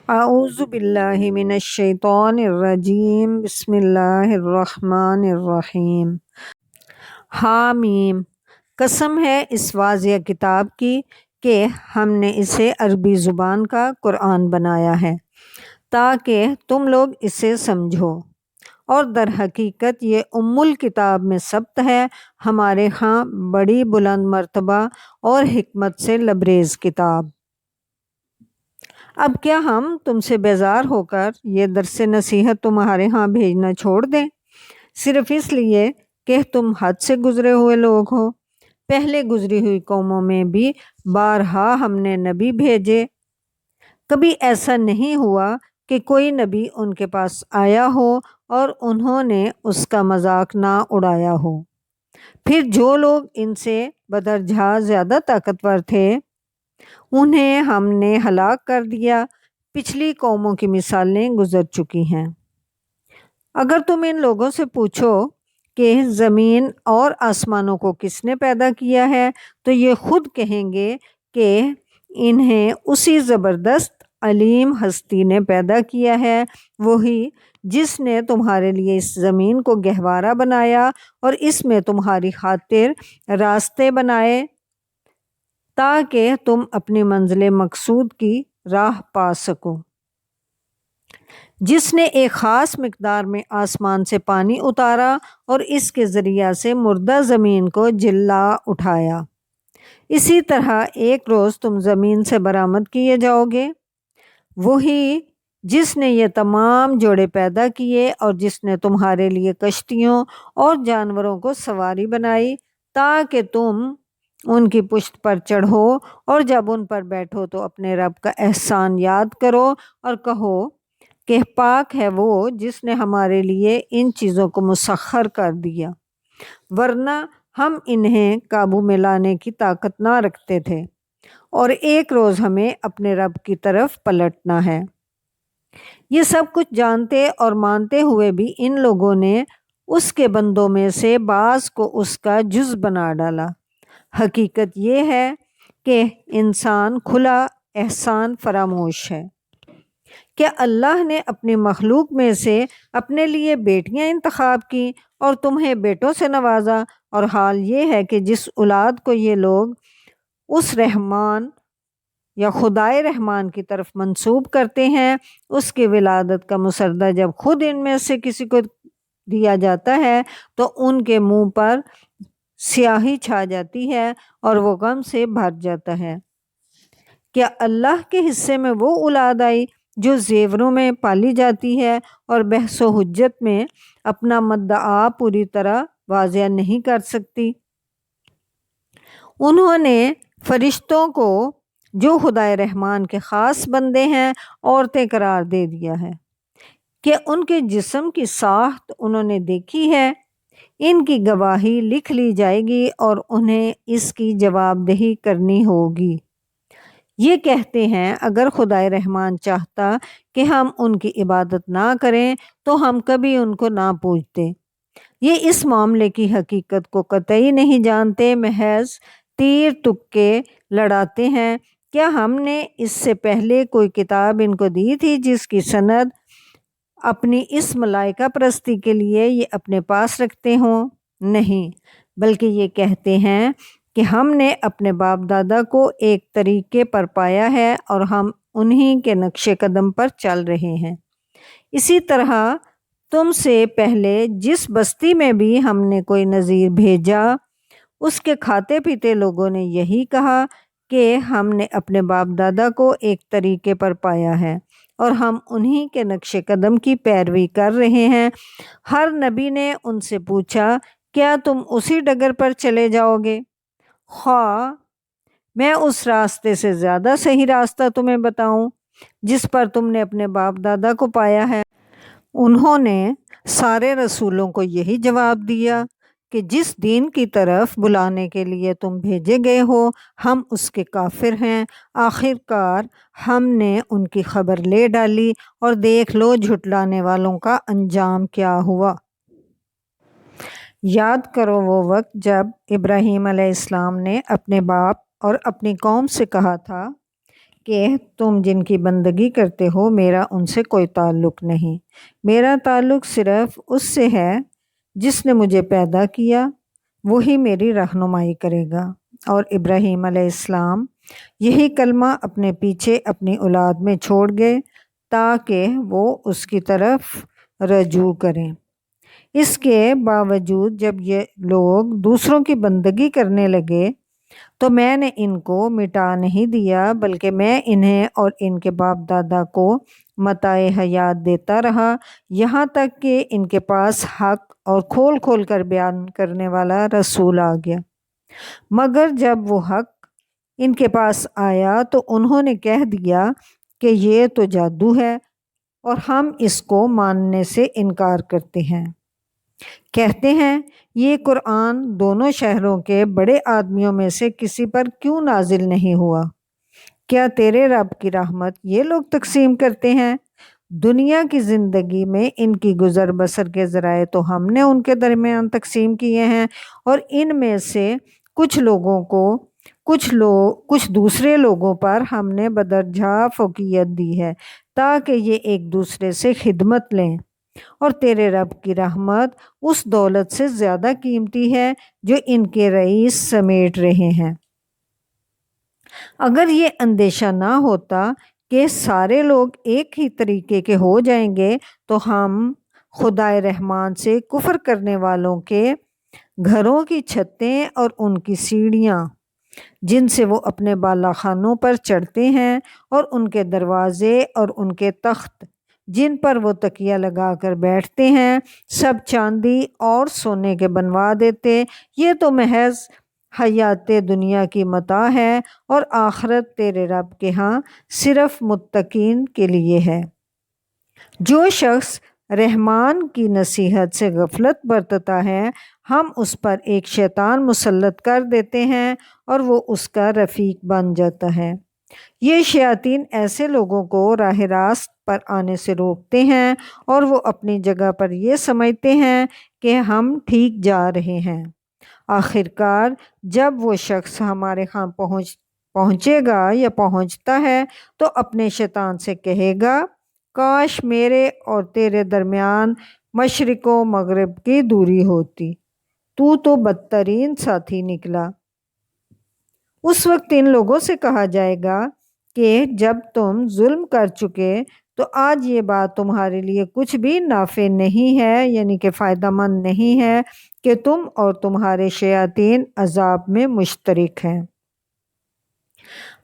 اعوذ باللہ من الشیطان الرجیم، بسم اللہ الرحمن الرحیم۔ حامیم، قسم ہے اس واضح کتاب کی کہ ہم نے اسے عربی زبان کا قرآن بنایا ہے تاکہ تم لوگ اسے سمجھو، اور در حقیقت یہ ام الکتاب میں ثبت ہے، ہمارے ہاں بڑی بلند مرتبہ اور حکمت سے لبریز کتاب۔ اب کیا ہم تم سے بیزار ہو کر یہ درس نصیحت تمہارے ہاں بھیجنا چھوڑ دیں، صرف اس لیے کہ تم حد سے گزرے ہوئے لوگ ہو؟ پہلے گزری ہوئی قوموں میں بھی بارہا ہم نے نبی بھیجے، کبھی ایسا نہیں ہوا کہ کوئی نبی ان کے پاس آیا ہو اور انہوں نے اس کا مذاق نہ اڑایا ہو۔ پھر جو لوگ ان سے بدرجہ زیادہ طاقتور تھے انہیں ہم نے ہلاک کر دیا، پچھلی قوموں کی مثالیں گزر چکی ہیں۔ اگر تم ان لوگوں سے پوچھو کہ زمین اور آسمانوں کو کس نے پیدا کیا ہے تو یہ خود کہیں گے کہ انہیں اسی زبردست علیم ہستی نے پیدا کیا ہے، وہی جس نے تمہارے لیے اس زمین کو گہوارہ بنایا اور اس میں تمہاری خاطر راستے بنائے تاکہ تم اپنی منزل مقصود کی راہ پا سکو، جس نے ایک خاص مقدار میں آسمان سے پانی اتارا اور اس کے ذریعہ سے مردہ زمین کو جلا اٹھایا۔ اسی طرح ایک روز تم زمین سے برآمد کیے جاؤ گے، وہی جس نے یہ تمام جوڑے پیدا کیے اور جس نے تمہارے لیے کشتیوں اور جانوروں کو سواری بنائی تاکہ تم ان کی پشت پر چڑھو، اور جب ان پر بیٹھو تو اپنے رب کا احسان یاد کرو اور کہو کہ پاک ہے وہ جس نے ہمارے لیے ان چیزوں کو مسخر کر دیا، ورنہ ہم انہیں قابو میں لانے کی طاقت نہ رکھتے تھے، اور ایک روز ہمیں اپنے رب کی طرف پلٹنا ہے۔ یہ سب کچھ جانتے اور مانتے ہوئے بھی ان لوگوں نے اس کے بندوں میں سے بعض کو اس کا جز بنا ڈالا۔ حقیقت یہ ہے کہ انسان کھلا احسان فراموش ہے۔ کیا اللہ نے اپنی مخلوق میں سے اپنے لیے بیٹیاں انتخاب کی اور تمہیں بیٹوں سے نوازا، اور حال یہ ہے کہ جس اولاد کو یہ لوگ اس رحمان یا خدائے رحمان کی طرف منسوب کرتے ہیں، اس کی ولادت کا مسودہ جب خود ان میں سے کسی کو دیا جاتا ہے تو ان کے منہ پر سیاہی چھا جاتی ہے اور وہ غم سے بھر جاتا ہے۔ کیا اللہ کے حصے میں وہ اولاد آئی جو زیوروں میں پالی جاتی ہے اور بحث و حجت میں اپنا مدعا پوری طرح واضح نہیں کر سکتی؟ انہوں نے فرشتوں کو جو خدائے رحمان کے خاص بندے ہیں عورتیں قرار دے دیا ہے۔ کہ ان کے جسم کی ساخت انہوں نے دیکھی ہے، ان کی گواہی لکھ لی جائے گی اور انہیں اس کی جواب دہی کرنی ہوگی۔ یہ کہتے ہیں اگر خدائے رحمان چاہتا کہ ہم ان کی عبادت نہ کریں تو ہم کبھی ان کو نہ پوجتے۔ یہ اس معاملے کی حقیقت کو قطعی نہیں جانتے، محض تیر تکے لڑاتے ہیں۔ کیا ہم نے اس سے پہلے کوئی کتاب ان کو دی تھی جس کی سند اپنی اس ملائکہ پرستی کے لیے یہ اپنے پاس رکھتے ہوں؟ نہیں، بلکہ یہ کہتے ہیں کہ ہم نے اپنے باپ دادا کو ایک طریقے پر پایا ہے اور ہم انہی کے نقش قدم پر چل رہے ہیں۔ اسی طرح تم سے پہلے جس بستی میں بھی ہم نے کوئی نذیر بھیجا اس کے کھاتے پیتے لوگوں نے یہی کہا کہ ہم نے اپنے باپ دادا کو ایک طریقے پر پایا ہے اور ہم انہی کے نقش قدم کی پیروی کر رہے ہیں۔ ہر نبی نے ان سے پوچھا کیا تم اسی ڈگر پر چلے جاؤ گے؟ خواہ میں اس راستے سے زیادہ صحیح راستہ تمہیں بتاؤں جس پر تم نے اپنے باپ دادا کو پایا ہے۔ انہوں نے سارے رسولوں کو یہی جواب دیا کہ جس دین کی طرف بلانے کے لیے تم بھیجے گئے ہو ہم اس کے کافر ہیں۔ آخر کار ہم نے ان کی خبر لے ڈالی اور دیکھ لو جھٹلانے والوں کا انجام کیا ہوا۔ یاد کرو وہ وقت جب ابراہیم علیہ السلام نے اپنے باپ اور اپنی قوم سے کہا تھا کہ تم جن کی بندگی کرتے ہو میرا ان سے کوئی تعلق نہیں، میرا تعلق صرف اس سے ہے جس نے مجھے پیدا کیا، وہی میری رہنمائی کرے گا۔ اور ابراہیم علیہ السلام یہی کلمہ اپنے پیچھے اپنی اولاد میں چھوڑ گئے تاکہ وہ اس کی طرف رجوع کریں۔ اس کے باوجود جب یہ لوگ دوسروں کی بندگی کرنے لگے تو میں نے ان کو مٹا نہیں دیا، بلکہ میں انہیں اور ان کے باپ دادا کو متاع حیات دیتا رہا، یہاں تک کہ ان کے پاس حق اور کھول کھول کر بیان کرنے والا رسول آ گیا۔ مگر جب وہ حق ان کے پاس آیا تو انہوں نے کہہ دیا کہ یہ تو جادو ہے اور ہم اس کو ماننے سے انکار کرتے ہیں۔ کہتے ہیں یہ قرآن دونوں شہروں کے بڑے آدمیوں میں سے کسی پر کیوں نازل نہیں ہوا؟ کیا تیرے رب کی رحمت یہ لوگ تقسیم کرتے ہیں؟ دنیا کی زندگی میں ان کی گزر بسر کے ذرائع تو ہم نے ان کے درمیان تقسیم کیے ہیں، اور ان میں سے کچھ لوگوں کو کچھ دوسرے لوگوں پر ہم نے بدرجہ فوقیت دی ہے تاکہ یہ ایک دوسرے سے خدمت لیں، اور تیرے رب کی رحمت اس دولت سے زیادہ قیمتی ہے جو ان کے رئیس سمیٹ رہے ہیں۔ اگر یہ اندیشہ نہ ہوتا کہ سارے لوگ ایک ہی طریقے کے ہو جائیں گے تو ہم خدائے رحمان سے کفر کرنے والوں کے گھروں کی چھتیں اور ان کی سیڑھیاں جن سے وہ اپنے بالا خانوں پر چڑھتے ہیں اور ان کے دروازے اور ان کے تخت جن پر وہ تکیہ لگا کر بیٹھتے ہیں سب چاندی اور سونے کے بنوا دیتے۔ یہ تو محض حیات دنیا کی متاع ہے اور آخرت تیرے رب کے ہاں صرف متقین کے لیے ہے۔ جو شخص رحمان کی نصیحت سے غفلت برتتا ہے ہم اس پر ایک شیطان مسلط کر دیتے ہیں اور وہ اس کا رفیق بن جاتا ہے۔ یہ شیاطین ایسے لوگوں کو راہ راست پر آنے سے روکتے ہیں اور وہ اپنی جگہ پر یہ سمجھتے ہیں کہ ہم ٹھیک جا رہے ہیں۔ آخرکار جب وہ شخص ہمارے ہاں پہنچے گا یا پہنچتا ہے تو اپنے شیطان سے کہے گا کاش میرے اور تیرے درمیان مشرق و مغرب کی دوری ہوتی، تو بدترین ساتھی نکلا۔ اس وقت ان لوگوں سے کہا جائے گا کہ جب تم ظلم کر چکے تو آج یہ بات تمہارے لیے کچھ بھی نافع نہیں ہے، یعنی کہ فائدہ مند نہیں ہے کہ تم اور تمہارے شیاطین عذاب میں مشترک ہیں۔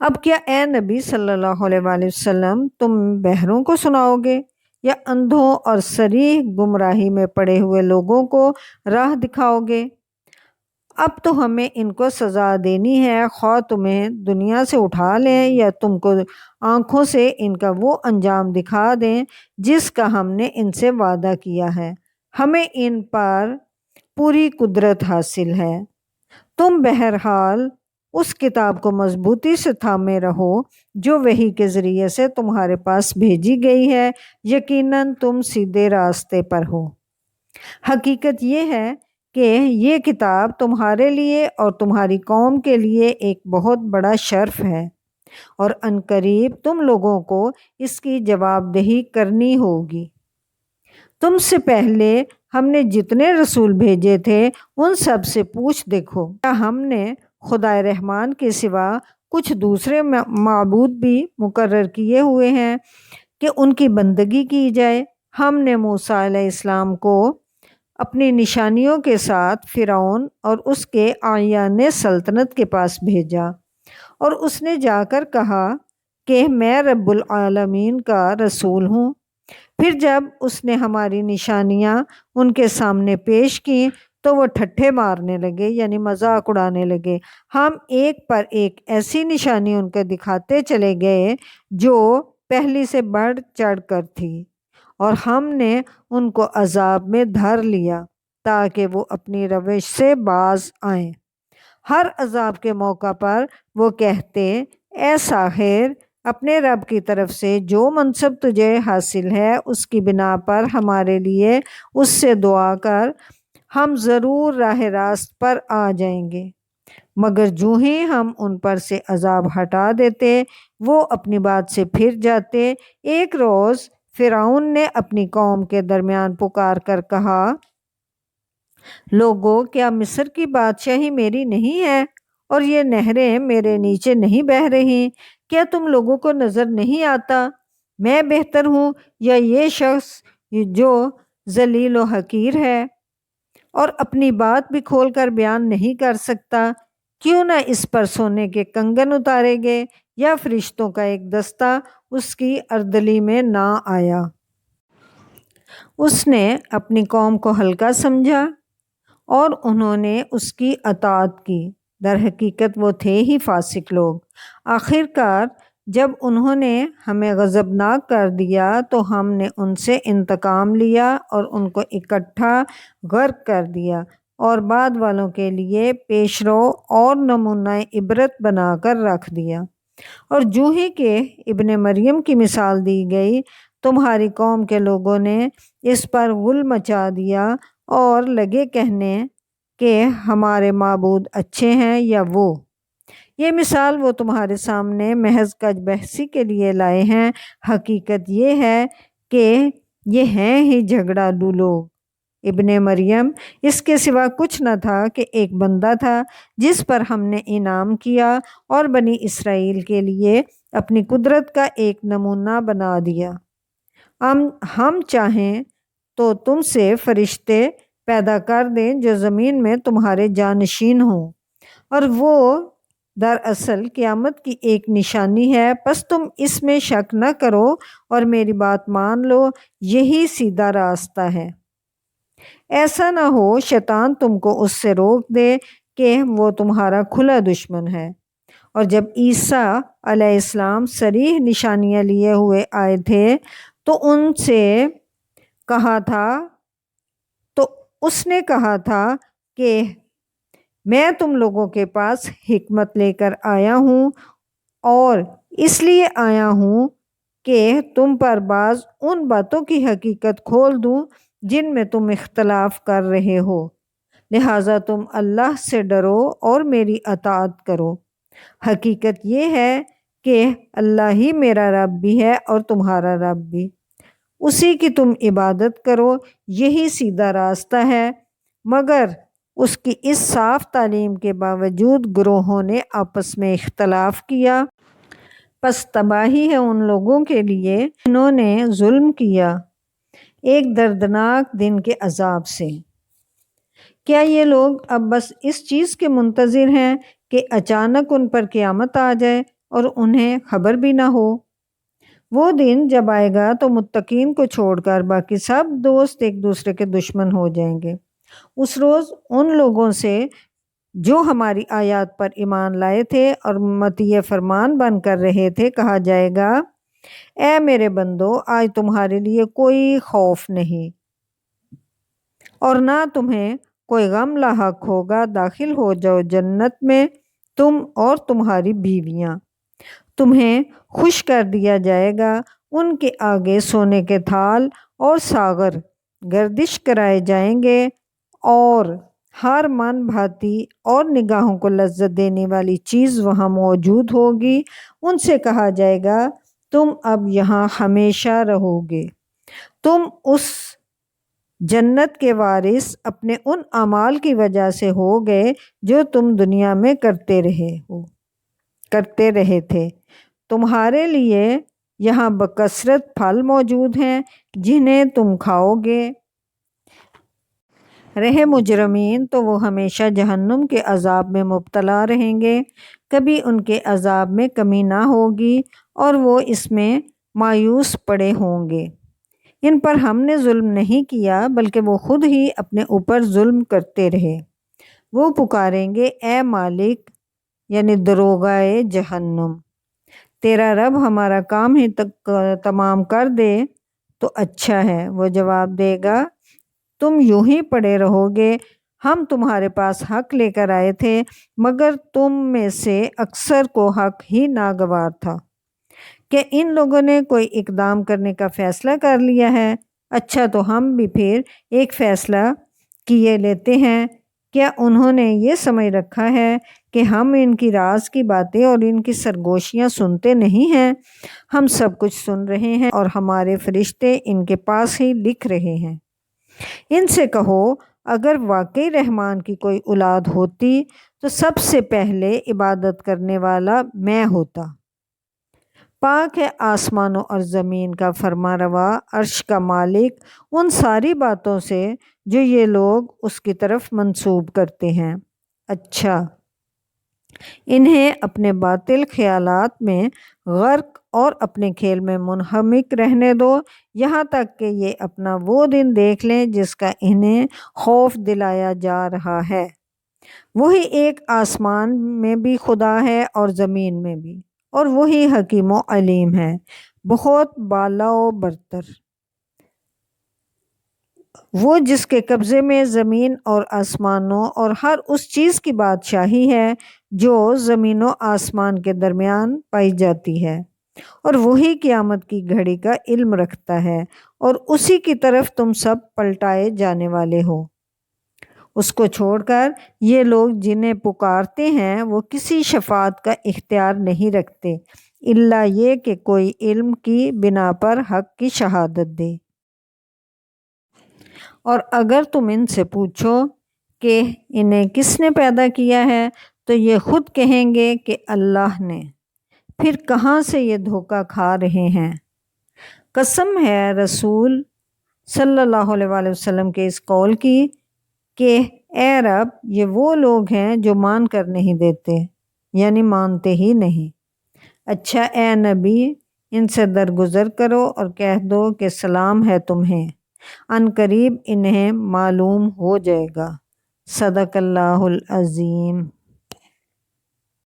اب کیا اے نبی صلی اللہ علیہ وآلہ وسلم تم بہروں کو سناؤ گے یا اندھوں اور صریح گمراہی میں پڑے ہوئے لوگوں کو راہ دکھاؤ گے؟ اب تو ہمیں ان کو سزا دینی ہے، خواہ تمہیں دنیا سے اٹھا لیں یا تم کو آنکھوں سے ان کا وہ انجام دکھا دیں جس کا ہم نے ان سے وعدہ کیا ہے، ہمیں ان پر پوری قدرت حاصل ہے۔ تم بہرحال اس کتاب کو مضبوطی سے تھامے رہو جو وحی کے ذریعے سے تمہارے پاس بھیجی گئی ہے، یقیناً تم سیدھے راستے پر ہو۔ حقیقت یہ ہے کہ یہ کتاب تمہارے لیے اور تمہاری قوم کے لیے ایک بہت بڑا شرف ہے، اور عنقریب تم لوگوں کو اس کی جواب دہی کرنی ہوگی۔ تم سے پہلے ہم نے جتنے رسول بھیجے تھے ان سب سے پوچھ دیکھو کیا ہم نے خدائے رحمان کے سوا کچھ دوسرے معبود بھی مقرر کیے ہوئے ہیں کہ ان کی بندگی کی جائے؟ ہم نے موسیٰ علیہ السلام کو اپنی نشانیوں کے ساتھ فرعون اور اس کے اعیان سلطنت کے پاس بھیجا، اور اس نے جا کر کہا کہ میں رب العالمین کا رسول ہوں۔ پھر جب اس نے ہماری نشانیاں ان کے سامنے پیش کی تو وہ ٹھٹھے مارنے لگے، یعنی مذاق اڑانے لگے۔ ہم ایک پر ایک ایسی نشانی ان کو دکھاتے چلے گئے جو پہلی سے بڑھ چڑھ کر تھی، اور ہم نے ان کو عذاب میں دھر لیا تاکہ وہ اپنی روش سے باز آئیں۔ ہر عذاب کے موقع پر وہ کہتے اے ساحر، اپنے رب کی طرف سے جو منصب تجھے حاصل ہے اس کی بنا پر ہمارے لیے اس سے دعا کر، ہم ضرور راہ راست پر آ جائیں گے۔ مگر جو ہی ہم ان پر سے عذاب ہٹا دیتے وہ اپنی بات سے پھر جاتے۔ ایک روز فرعون نے اپنی قوم کے درمیان پکار کر کہا، لوگو، کیا مصر کی بادشاہی میری نہیں ہے اور یہ نہریں میرے نیچے نہیں بہہ رہی؟ کیا تم لوگوں کو نظر نہیں آتا میں بہتر ہوں یا یہ شخص جو ذلیل و حقیر ہے اور اپنی بات بھی کھول کر بیان نہیں کر سکتا؟ کیوں نہ اس پر سونے کے کنگن اتارے گئے یا فرشتوں کا ایک دستہ اس کی اردلی میں نہ آیا۔ اس نے اپنی قوم کو ہلکا سمجھا اور انہوں نے اس کی اطاعت کی۔ در حقیقت وہ تھے ہی فاسق لوگ۔ آخر کار جب انہوں نے ہمیں غضبناک کر دیا تو ہم نے ان سے انتقام لیا اور ان کو اکٹھا غرق کر دیا اور بعد والوں کے لیے پیشرو اور نمونہ عبرت بنا کر رکھ دیا۔ اور جو ہی کہ ابن مریم کی مثال دی گئی، تمہاری قوم کے لوگوں نے اس پر غل مچا دیا اور لگے کہنے کہ ہمارے معبود اچھے ہیں یا وہ۔ یہ مثال وہ تمہارے سامنے محض کج بحثی کے لیے لائے ہیں، حقیقت یہ ہے کہ یہ ہیں ہی جھگڑالو لوگ۔ ابن مریم اس کے سوا کچھ نہ تھا کہ ایک بندہ تھا جس پر ہم نے انعام کیا اور بنی اسرائیل کے لیے اپنی قدرت کا ایک نمونہ بنا دیا۔ ہم چاہیں تو تم سے فرشتے پیدا کر دیں جو زمین میں تمہارے جانشین ہوں، اور وہ دراصل قیامت کی ایک نشانی ہے، پس تم اس میں شک نہ کرو اور میری بات مان لو، یہی سیدھا راستہ ہے۔ ایسا نہ ہو شیطان تم کو اس سے روک دے کہ وہ تمہارا کھلا دشمن ہے۔ اور جب عیسیٰ علیہ السلام صریح نشانیاں لیے ہوئے آئے تھے تو اس نے کہا تھا کہ میں تم لوگوں کے پاس حکمت لے کر آیا ہوں، اور اس لیے آیا ہوں کہ تم پر بعض ان باتوں کی حقیقت کھول دوں جن میں تم اختلاف کر رہے ہو، لہٰذا تم اللہ سے ڈرو اور میری اطاعت کرو۔ حقیقت یہ ہے کہ اللہ ہی میرا رب بھی ہے اور تمہارا رب بھی، اسی کی تم عبادت کرو، یہی سیدھا راستہ ہے۔ مگر اس کی اس صاف تعلیم کے باوجود گروہوں نے آپس میں اختلاف کیا، پس تباہی ہے ان لوگوں کے لیے جنہوں نے ظلم کیا ایک دردناک دن کے عذاب سے۔ کیا یہ لوگ اب بس اس چیز کے منتظر ہیں کہ اچانک ان پر قیامت آ جائے اور انہیں خبر بھی نہ ہو؟ وہ دن جب آئے گا تو متقین کو چھوڑ کر باقی سب دوست ایک دوسرے کے دشمن ہو جائیں گے۔ اس روز ان لوگوں سے جو ہماری آیات پر ایمان لائے تھے اور مطیع فرمان بن کر رہے تھے کہا جائے گا، اے میرے بندو، آج تمہارے لیے کوئی خوف نہیں اور نہ تمہیں کوئی غم لاحق ہوگا، داخل ہو جاؤ جنت میں، تم اور تمہاری بیویاں۔ تمہیں خوش کر دیا جائے گا، ان کے آگے سونے کے تھال اور ساغر گردش کرائے جائیں گے، اور ہر من بھاتی اور نگاہوں کو لذت دینے والی چیز وہاں موجود ہوگی۔ ان سے کہا جائے گا، تم اب یہاں ہمیشہ رہو گے، تم اس جنت کے وارث اپنے ان اعمال کی وجہ سے ہو گئے جو تم دنیا میں کرتے رہے تھے۔ تمہارے لیے یہاں بکثرت پھل موجود ہیں جنہیں تم کھاؤ گے۔ رہے مجرمین تو وہ ہمیشہ جہنم کے عذاب میں مبتلا رہیں گے، کبھی ان کے عذاب میں کمی نہ ہوگی اور وہ اس میں مایوس پڑے ہوں گے۔ ان پر ہم نے ظلم نہیں کیا بلکہ وہ خود ہی اپنے اوپر ظلم کرتے رہے۔ وہ پکاریں گے، اے مالک، یعنی دروغائے جہنم، تیرا رب ہمارا کام ہی تمام کر دے تو اچھا ہے۔ وہ جواب دے گا، تم یوں ہی پڑے رہو گے، ہم تمہارے پاس حق لے کر آئے تھے مگر تم میں سے اکثر کو حق ہی ناگوار تھا۔ کہ ان لوگوں نے کوئی اقدام کرنے کا فیصلہ کر لیا ہے؟ اچھا، تو ہم بھی پھر ایک فیصلہ کیے لیتے ہیں کیا انہوں نے یہ سمجھ رکھا ہے کہ ہم ان کی راز کی باتیں اور ان کی سرگوشیاں سنتے نہیں ہیں؟ ہم سب کچھ سن رہے ہیں اور ہمارے فرشتے ان کے پاس ہی لکھ رہے ہیں۔ ان سے کہو اگر واقعی رحمان کی کوئی اولاد ہوتی تو سب سے پہلے عبادت کرنے والا میں ہوتا۔ پاک ہے آسمانوں اور زمین کا فرما روا، عرش کا مالک، ان ساری باتوں سے جو یہ لوگ اس کی طرف منسوب کرتے ہیں۔ اچھا، انہیں اپنے باطل خیالات میں غرق اور اپنے کھیل میں منہمک رہنے دو، یہاں تک کہ یہ اپنا وہ دن دیکھ لیں جس کا انہیں خوف دلایا جا رہا ہے۔ وہی ایک آسمان میں بھی خدا ہے اور زمین میں بھی، اور وہی حکیم و علیم ہے، بہت بالا و برتر۔ وہ جس کے قبضے میں زمین اور آسمانوں اور ہر اس چیز کی بادشاہی ہے جو زمین و آسمان کے درمیان پائی جاتی ہے، اور وہی قیامت کی گھڑی کا علم رکھتا ہے، اور اسی کی طرف تم سب پلٹائے جانے والے ہو۔ اس کو چھوڑ کر یہ لوگ جنہیں پکارتے ہیں وہ کسی شفاعت کا اختیار نہیں رکھتے الا یہ کہ کوئی علم کی بنا پر حق کی شہادت دے۔ اور اگر تم ان سے پوچھو کہ انہیں کس نے پیدا کیا ہے تو یہ خود کہیں گے کہ اللہ نے، پھر کہاں سے یہ دھوکہ کھا رہے ہیں۔ قسم ہے رسول صلی اللہ علیہ وآلہ وسلم کے اس قول کی کہ اے رب، یہ وہ لوگ ہیں جو مان کر نہیں دیتے، یعنی مانتے ہی نہیں۔ اچھا اے نبی، ان سے درگزر کرو اور کہہ دو کہ سلام ہے تمہیں، ان قریب انہیں معلوم ہو جائے گا۔ صدق اللہ العظیم۔